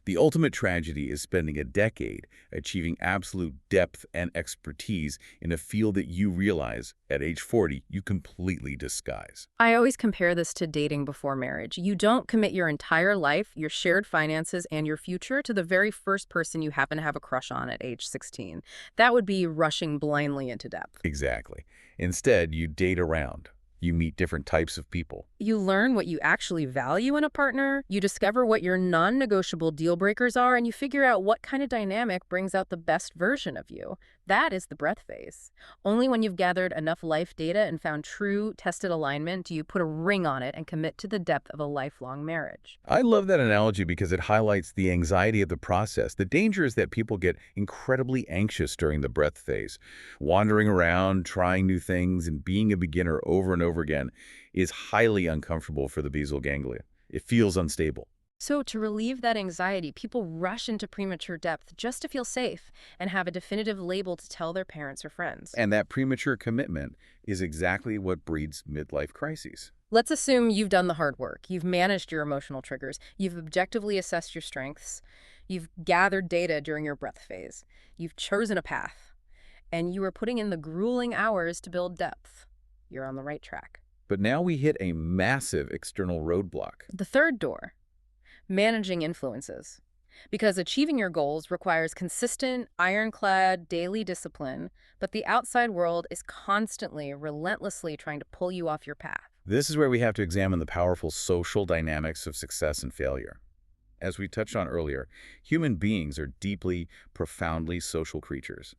The ultimate tragedy is spending a decade achieving absolute depth and expertise in a field that you realize, at age 40, you completely disguise. I always compare this to dating before marriage. You don't commit your entire life, your shared finances, and your future to the very first person you happen to have a crush on at age 16. That would be rushing blindly into depth. Exactly. Instead, you date around. You meet different types of people. You learn what you actually value in a partner, you discover what your non-negotiable deal breakers are, and you figure out what kind of dynamic brings out the best version of you. That is the breadth phase. Only when you've gathered enough life data and found true, tested alignment do you put a ring on it and commit to the depth of a lifelong marriage. I love that analogy because it highlights the anxiety of the process. The danger is that people get incredibly anxious during the breadth phase. Wandering around, trying new things, and being a beginner over and over again is highly uncomfortable for the basal ganglia. It feels unstable. So to relieve that anxiety, people rush into premature depth just to feel safe and have a definitive label to tell their parents or friends. And that premature commitment is exactly what breeds midlife crises. Let's assume you've done the hard work. You've managed your emotional triggers. You've objectively assessed your strengths. You've gathered data during your breadth phase. You've chosen a path. And you are putting in the grueling hours to build depth. You're on the right track. But now we hit a massive external roadblock. The third door. Managing influences. Because achieving your goals requires consistent, ironclad daily discipline, but the outside world is constantly, relentlessly trying to pull you off your path. This is where we have to examine the powerful social dynamics of success and failure. As we touched on earlier, human beings are deeply, profoundly social creatures.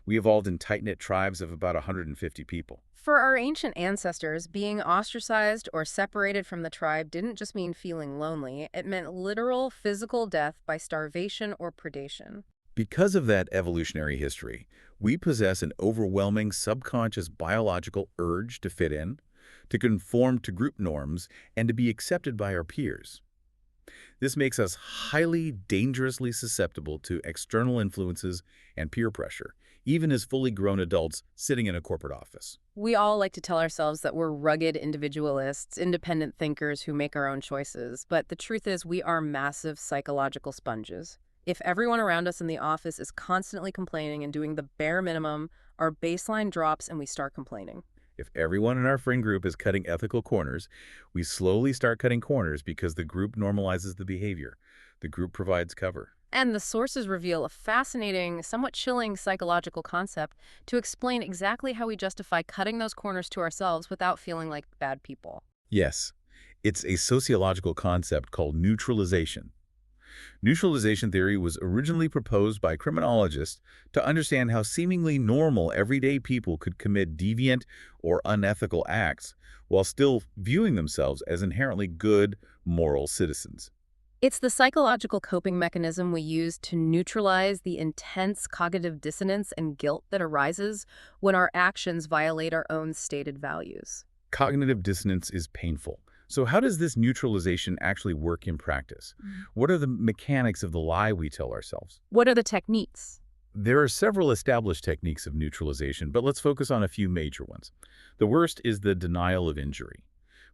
We evolved in tight-knit tribes of about 150 people. For our ancient ancestors, being ostracized or separated from the tribe didn't just mean feeling lonely, it meant literal physical death by starvation or predation. Because of that evolutionary history, we possess an overwhelming subconscious biological urge to fit in, to conform to group norms, and to be accepted by our peers. This makes us highly dangerously susceptible to external influences and peer pressure, even as fully grown adults sitting in a corporate office. We all like to tell ourselves that we're rugged individualists, independent thinkers who make our own choices, but the truth is we are massive psychological sponges. If everyone around us in the office is constantly complaining and doing the bare minimum, our baseline drops and we start complaining. If everyone in our friend group is cutting ethical corners, we slowly start cutting corners because the group normalizes the behavior. The group provides cover. And the sources reveal a fascinating, somewhat chilling psychological concept to explain exactly how we justify cutting those corners to ourselves without feeling like bad people. Yes, it's a sociological concept called neutralization. Neutralization theory was originally proposed by criminologists to understand how seemingly normal everyday people could commit deviant or unethical acts while still viewing themselves as inherently good, moral citizens. It's the psychological coping mechanism we use to neutralize the intense cognitive dissonance and guilt that arises when our actions violate our own stated values. Cognitive dissonance is painful. So how does this neutralization actually work in practice? What are the mechanics of the lie we tell ourselves? What are the techniques? There are several established techniques of neutralization, but let's focus on a few major ones. The worst is the denial of injury.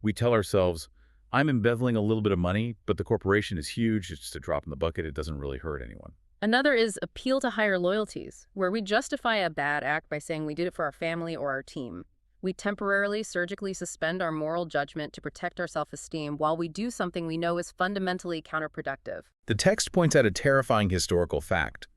We tell ourselves, I'm embezzling a little bit of money, but the corporation is huge, it's just a drop in the bucket, it doesn't really hurt anyone. Another is appeal to higher loyalties, where we justify a bad act by saying we did it for our family or our team. We temporarily, surgically suspend our moral judgment to protect our self-esteem while we do something we know is fundamentally counterproductive. The text points out a terrifying historical fact.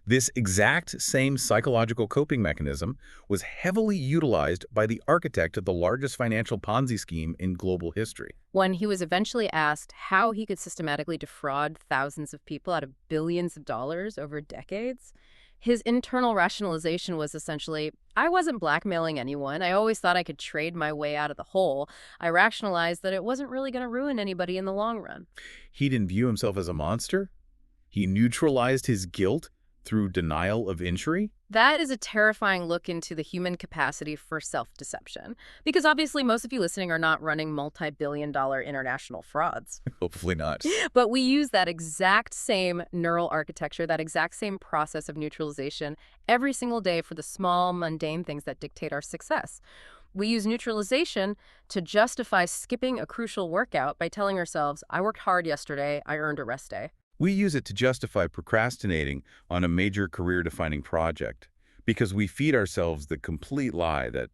This exact same psychological coping mechanism was heavily utilized by the architect of the largest financial Ponzi scheme in global history. When he was eventually asked how he could systematically defraud thousands of people out of billions of dollars over decades, his internal rationalization was essentially, I wasn't blackmailing anyone. I always thought I could trade my way out of the hole. I rationalized that it wasn't really going to ruin anybody in the long run. He didn't view himself as a monster. He neutralized his guilt through denial of injury. That is a terrifying look into the human capacity for self-deception. Because obviously most of you listening are not running multi-billion-dollar international frauds. Hopefully not. But we use that exact same neural architecture, that exact same process of neutralization every single day for the small, mundane things that dictate our success. We use neutralization to justify skipping a crucial workout by telling ourselves, I worked hard yesterday, I earned a rest day. We use it to justify procrastinating on a major career-defining project because we feed ourselves the complete lie that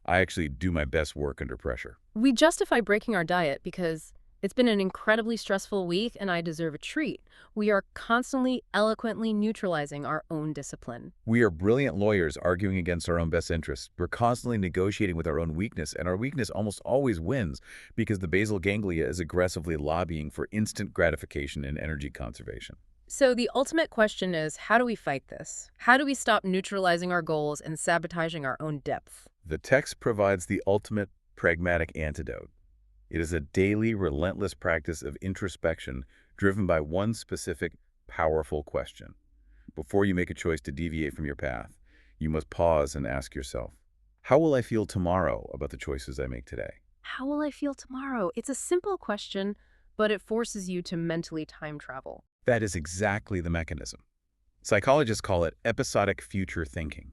I actually do my best work under pressure. We justify breaking our diet because it's been an incredibly stressful week and I deserve a treat. We are constantly, eloquently neutralizing our own discipline. We are brilliant lawyers arguing against our own best interests. We're constantly negotiating with our own weakness, and our weakness almost always wins because the basal ganglia is aggressively lobbying for instant gratification and energy conservation. So the ultimate question is, how do we fight this? How do we stop neutralizing our goals and sabotaging our own depth? The text provides the ultimate pragmatic antidote. It is a daily, relentless practice of introspection driven by one specific, powerful question. Before you make a choice to deviate from your path, you must pause and ask yourself, how will I feel tomorrow about the choices I make today? How will I feel tomorrow? It's a simple question, but it forces you to mentally time travel. That is exactly the mechanism. Psychologists call it episodic future thinking.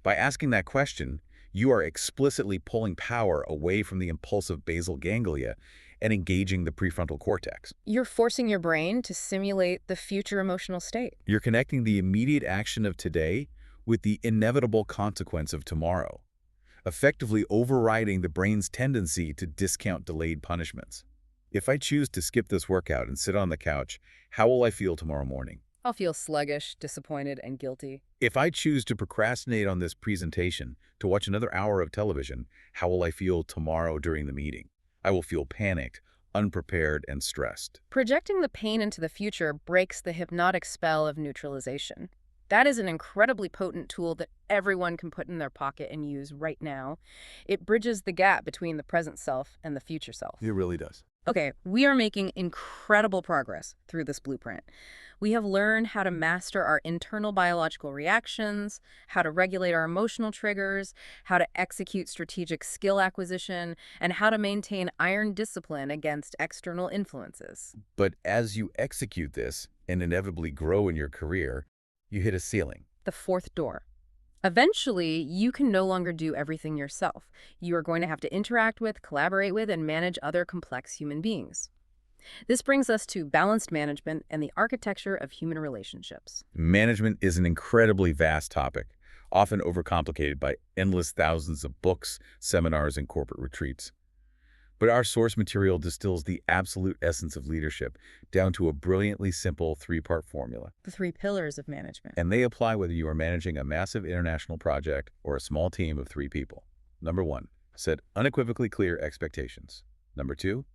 By asking that question, you are explicitly pulling power away from the impulsive basal ganglia and engaging the prefrontal cortex. You're forcing your brain to simulate the future emotional state. You're connecting the immediate action of today with the inevitable consequence of tomorrow, effectively overriding the brain's tendency to discount delayed punishments. If I choose to skip this workout and sit on the couch, how will I feel tomorrow morning? I'll feel sluggish, disappointed, and guilty. If I choose to procrastinate on this presentation to watch another hour of television, how will I feel tomorrow during the meeting? I will feel panicked, unprepared, and stressed. Projecting the pain into the future breaks the hypnotic spell of neutralization. That is an incredibly potent tool that everyone can put in their pocket and use right now. It bridges the gap between the present self and the future self. It really does. Okay, we are making incredible progress through this blueprint. We have learned how to master our internal biological reactions, how to regulate our emotional triggers, how to execute strategic skill acquisition, and how to maintain iron discipline against external influences. But as you execute this and inevitably grow in your career, you hit a ceiling. The fourth door. Eventually, you can no longer do everything yourself. You are going to have to interact with, collaborate with, and manage other complex human beings. This brings us to balanced management and the architecture of human relationships. Management is an incredibly vast topic, often overcomplicated by endless thousands of books, seminars, and corporate retreats. But our source material distills the absolute essence of leadership down to a brilliantly simple three-part formula. The three pillars of management. And they apply whether you are managing a massive international project or a small team of 3 people. Number 1, set unequivocally clear expectations. Number 2,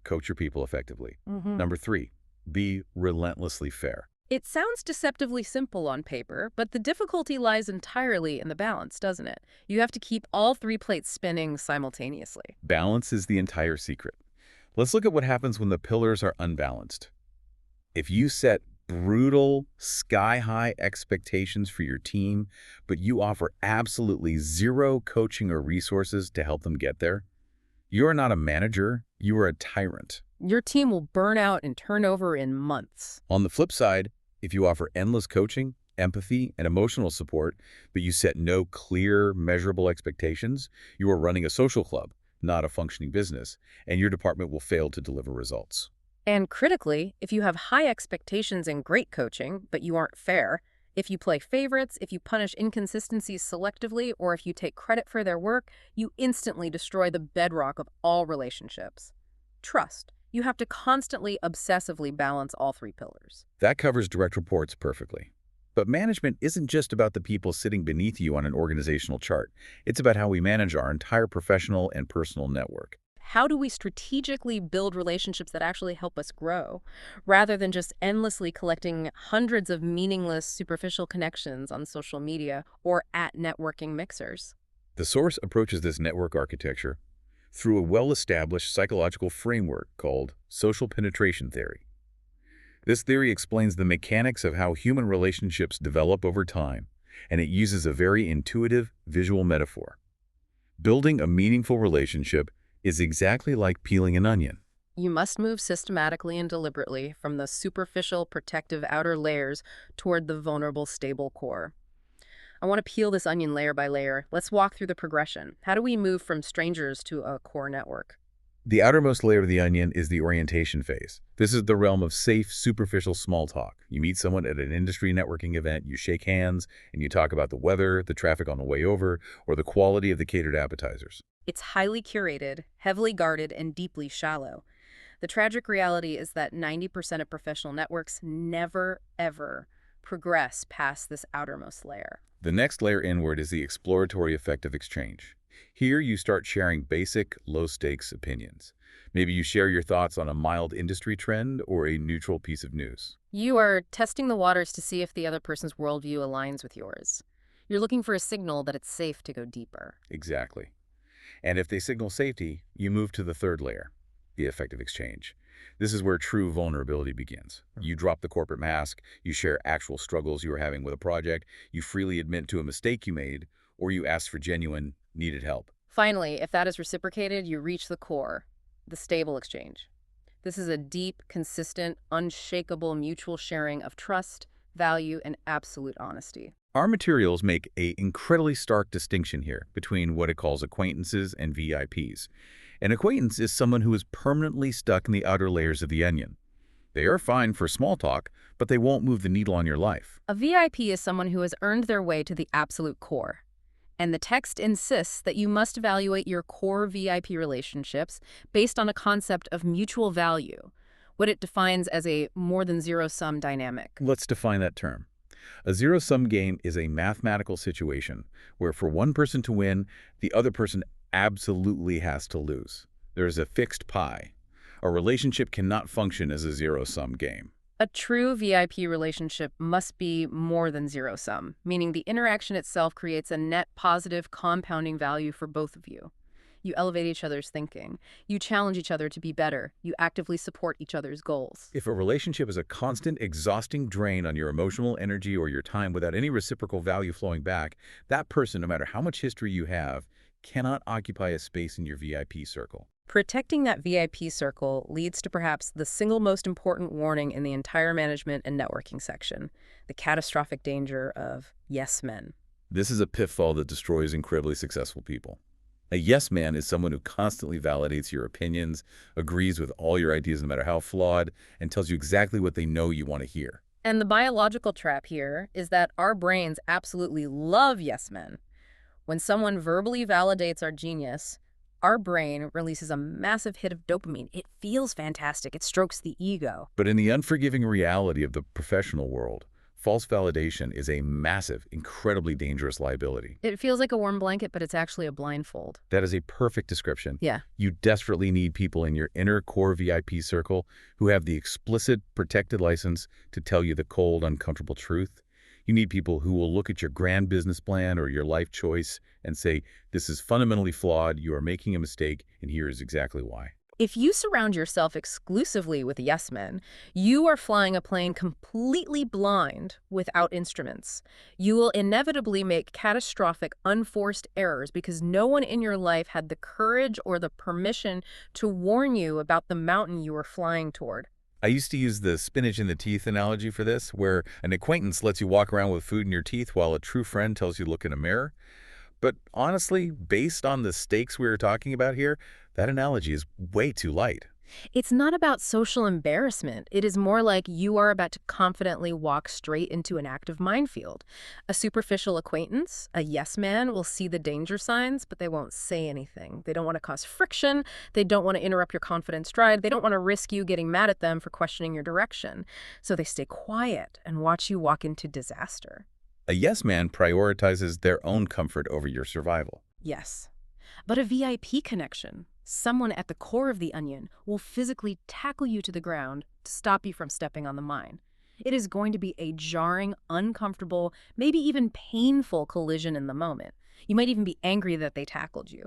coach your people effectively. Number 3, be relentlessly fair. It sounds deceptively simple on paper, but the difficulty lies entirely in the balance, doesn't it? You have to keep all 3 plates spinning simultaneously. Balance is the entire secret. Let's look at what happens when the pillars are unbalanced. If you set brutal, sky-high expectations for your team, but you offer absolutely zero coaching or resources to help them get there, you are not a manager, you are a tyrant. Your team will burn out and turn over in months. On the flip side, if you offer endless coaching, empathy, and emotional support, but you set no clear, measurable expectations, you are running a social club, not a functioning business, and your department will fail to deliver results. And critically, if you have high expectations and great coaching, but you aren't fair, if you play favorites, if you punish inconsistencies selectively, or if you take credit for their work, you instantly destroy the bedrock of all relationships. Trust. You have to constantly, obsessively balance all 3 pillars. That covers direct reports perfectly. But management isn't just about the people sitting beneath you on an organizational chart. It's about how we manage our entire professional and personal network. How do we strategically build relationships that actually help us grow, rather than just endlessly collecting hundreds of meaningless, superficial connections on social media or at networking mixers? The source approaches this network architecture through a well-established psychological framework called social penetration theory. This theory explains the mechanics of how human relationships develop over time, and it uses a very intuitive visual metaphor. Building a meaningful relationship is exactly like peeling an onion. You must move systematically and deliberately from the superficial, protective outer layers toward the vulnerable, stable core. I want to peel this onion layer by layer. Let's walk through the progression. How do we move from strangers to a core network? The outermost layer of the onion is the orientation phase. This is the realm of safe, superficial small talk. You meet someone at an industry networking event, you shake hands, and you talk about the weather, the traffic on the way over, or the quality of the catered appetizers. It's highly curated, heavily guarded, and deeply shallow. The tragic reality is that 90% of professional networks never, ever progress past this outermost layer. The next layer inward is the exploratory effective exchange. Here you start sharing basic, low-stakes opinions. Maybe you share your thoughts on a mild industry trend or a neutral piece of news. You are testing the waters to see if the other person's worldview aligns with yours. You're looking for a signal that it's safe to go deeper. Exactly. And if they signal safety, you move to the third layer, the effective exchange. This is where true vulnerability begins. You drop the corporate mask, you share actual struggles you are having with a project, you freely admit to a mistake you made, or you ask for genuine, needed help. Finally, if that is reciprocated, you reach the core, the stable exchange. This is a deep, consistent, unshakable mutual sharing of trust, value, and absolute honesty. Our materials make an incredibly stark distinction here between what it calls acquaintances and VIPs. An acquaintance is someone who is permanently stuck in the outer layers of the onion. They are fine for small talk, but they won't move the needle on your life. A VIP is someone who has earned their way to the absolute core. And the text insists that you must evaluate your core VIP relationships based on a concept of mutual value, what it defines as a more than zero-sum dynamic. Let's define that term. A zero-sum game is a mathematical situation where for one person to win, the other person absolutely has to lose. There is a fixed pie. A relationship cannot function as a zero-sum game. A true VIP relationship must be more than zero-sum, meaning the interaction itself creates a net positive compounding value for both of you. You elevate each other's thinking. You challenge each other to be better. You actively support each other's goals. If a relationship is a constant, exhausting drain on your emotional energy or your time without any reciprocal value flowing back, that person, no matter how much history you have, cannot occupy a space in your VIP circle. Protecting that VIP circle leads to perhaps the single most important warning in the entire management and networking section, the catastrophic danger of yes men. This is a pitfall that destroys incredibly successful people. A yes man is someone who constantly validates your opinions, agrees with all your ideas no matter how flawed, and tells you exactly what they know you want to hear. And the biological trap here is that our brains absolutely love yes men. When someone verbally validates our genius, our brain releases a massive hit of dopamine. It feels fantastic. It strokes the ego. But in the unforgiving reality of the professional world, false validation is a massive, incredibly dangerous liability. It feels like a warm blanket, but it's actually a blindfold. That is a perfect description. Yeah. You desperately need people in your inner core VIP circle who have the explicit, protected license to tell you the cold, uncomfortable truth. You need people who will look at your grand business plan or your life choice and say, this is fundamentally flawed, you are making a mistake, and here is exactly why. If you surround yourself exclusively with yes men, you are flying a plane completely blind without instruments. You will inevitably make catastrophic, unforced errors because no one in your life had the courage or the permission to warn you about the mountain you were flying toward. I used to use the spinach in the teeth analogy for this, where an acquaintance lets you walk around with food in your teeth while a true friend tells you to look in a mirror. But honestly, based on the stakes we were talking about here, that analogy is way too light. It's not about social embarrassment. It is more like you are about to confidently walk straight into an active minefield. A superficial acquaintance, a yes man, will see the danger signs, but they won't say anything. They don't want to cause friction. They don't want to interrupt your confident stride. They don't want to risk you getting mad at them for questioning your direction. So they stay quiet and watch you walk into disaster. A yes man prioritizes their own comfort over your survival. Yes. But a VIP connection, someone at the core of the onion, will physically tackle you to the ground to stop you from stepping on the mine. It is going to be a jarring, uncomfortable, maybe even painful collision in the moment. You might even be angry that they tackled you.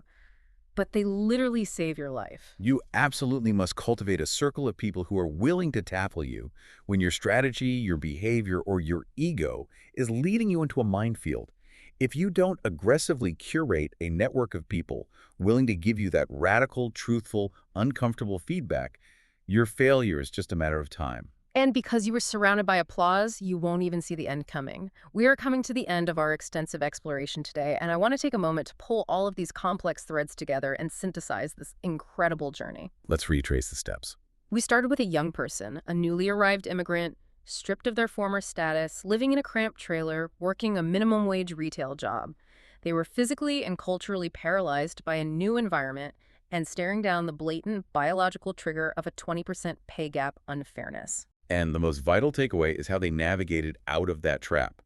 But they literally save your life. You absolutely must cultivate a circle of people who are willing to tackle you when your strategy, your behavior, or your ego is leading you into a minefield. If you don't aggressively curate a network of people willing to give you that radical, truthful, uncomfortable feedback, your failure is just a matter of time. And because you were surrounded by applause, you won't even see the end coming. We are coming to the end of our extensive exploration today, and I want to take a moment to pull all of these complex threads together and synthesize this incredible journey. Let's retrace the steps. We started with a young person, a newly arrived immigrant, stripped of their former status, living in a cramped trailer, working a minimum wage retail job. They were physically and culturally paralyzed by a new environment and staring down the blatant biological trigger of a 20% pay gap unfairness. And the most vital takeaway is how they navigated out of that trap.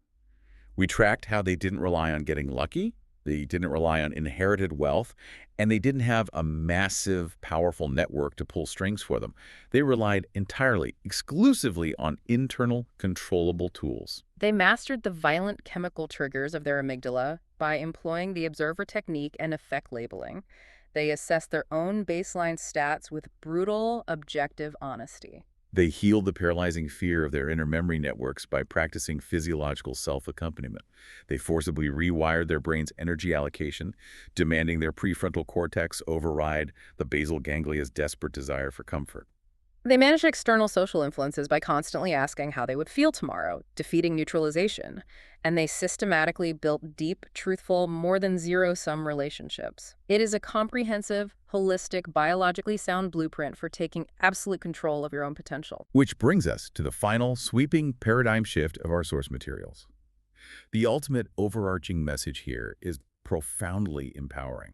We tracked how they didn't rely on getting lucky, they didn't rely on inherited wealth, and they didn't have a massive, powerful network to pull strings for them. They relied entirely, exclusively on internal, controllable tools. They mastered the violent chemical triggers of their amygdala by employing the observer technique and effect labeling. They assessed their own baseline stats with brutal, objective honesty. They healed the paralyzing fear of their inner memory networks by practicing physiological self-accompaniment. They forcibly rewired their brain's energy allocation, demanding their prefrontal cortex override the basal ganglia's desperate desire for comfort. They managed external social influences by constantly asking how they would feel tomorrow, defeating neutralization. And they systematically built deep, truthful, more than zero-sum relationships. It is a comprehensive, holistic, biologically sound blueprint for taking absolute control of your own potential. Which brings us to the final, sweeping paradigm shift of our source materials. The ultimate overarching message here is profoundly empowering.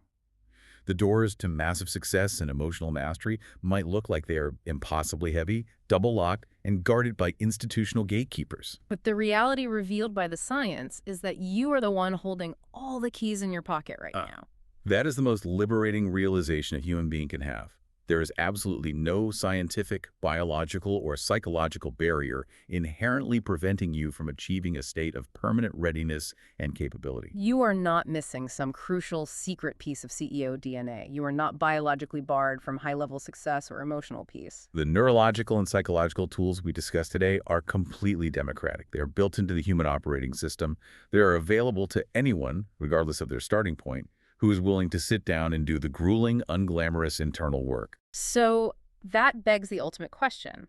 The doors to massive success and emotional mastery might look like they are impossibly heavy, double-locked, and guarded by institutional gatekeepers. But the reality revealed by the science is that you are the one holding all the keys in your pocket right Uh, now. that is the most liberating realization a human being can have. There is absolutely no scientific, biological, or psychological barrier inherently preventing you from achieving a state of permanent readiness and capability. You are not missing some crucial secret piece of CEO DNA. You are not biologically barred from high-level success or emotional peace. The neurological and psychological tools we discussed today are completely democratic. They are built into the human operating system. They are available to anyone, regardless of their starting point, who is willing to sit down and do the grueling, unglamorous internal work. So that begs the ultimate question.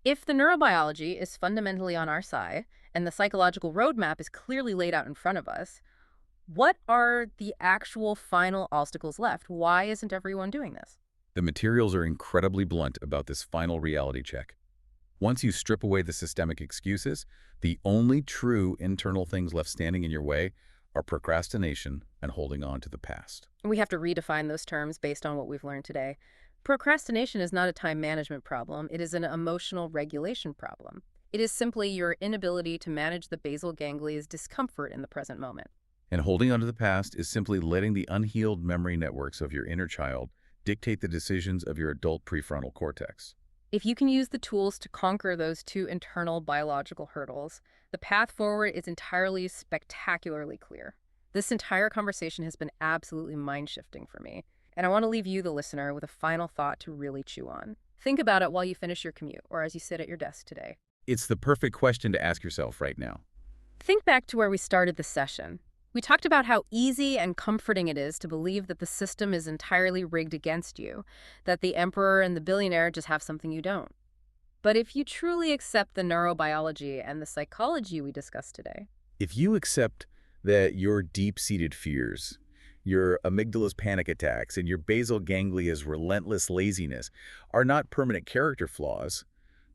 If the neurobiology is fundamentally on our side and the psychological roadmap is clearly laid out in front of us, what are the actual final obstacles left? Why isn't everyone doing this? The materials are incredibly blunt about this final reality check. Once you strip away the systemic excuses, the only true internal things left standing in your way are procrastination and holding on to the past. We have to redefine those terms based on what we've learned today. Procrastination is not a time management problem. It is an emotional regulation problem. It is simply your inability to manage the basal ganglia's discomfort in the present moment. And holding on to the past is simply letting the unhealed memory networks of your inner child dictate the decisions of your adult prefrontal cortex. If you can use the tools to conquer those two internal biological hurdles, the path forward is entirely spectacularly clear. This entire conversation has been absolutely mind-shifting for me, and I want to leave you, the listener, with a final thought to really chew on. Think about it while you finish your commute or as you sit at your desk today. It's the perfect question to ask yourself right now. Think back to where we started the session. We talked about how easy and comforting it is to believe that the system is entirely rigged against you, that the emperor and the billionaire just have something you don't. But if you truly accept the neurobiology and the psychology we discussed today, If you accept that your deep-seated fears, your amygdala's panic attacks, and your basal ganglia's relentless laziness are not permanent character flaws,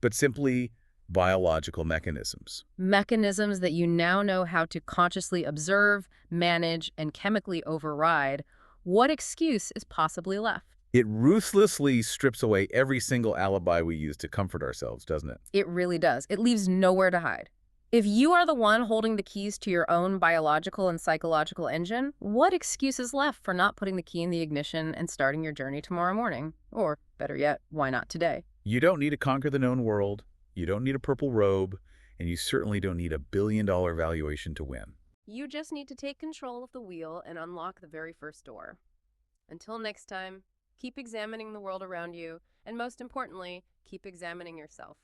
but simply biological mechanisms. mechanisms that you now know how to consciously observe, manage, and chemically override, what excuse is possibly left? It ruthlessly strips away every single alibi we use to comfort ourselves, doesn't it? It really does. It leaves nowhere to hide. If you are the one holding the keys to your own biological and psychological engine, what excuse is left for not putting the key in the ignition and starting your journey tomorrow morning? Or, better yet, why not today? You don't need to conquer the known world, you don't need a purple robe, and you certainly don't need a billion-dollar valuation to win. You just need to take control of the wheel and unlock the very first door. Until next time, keep examining the world around you, and most importantly, keep examining yourself.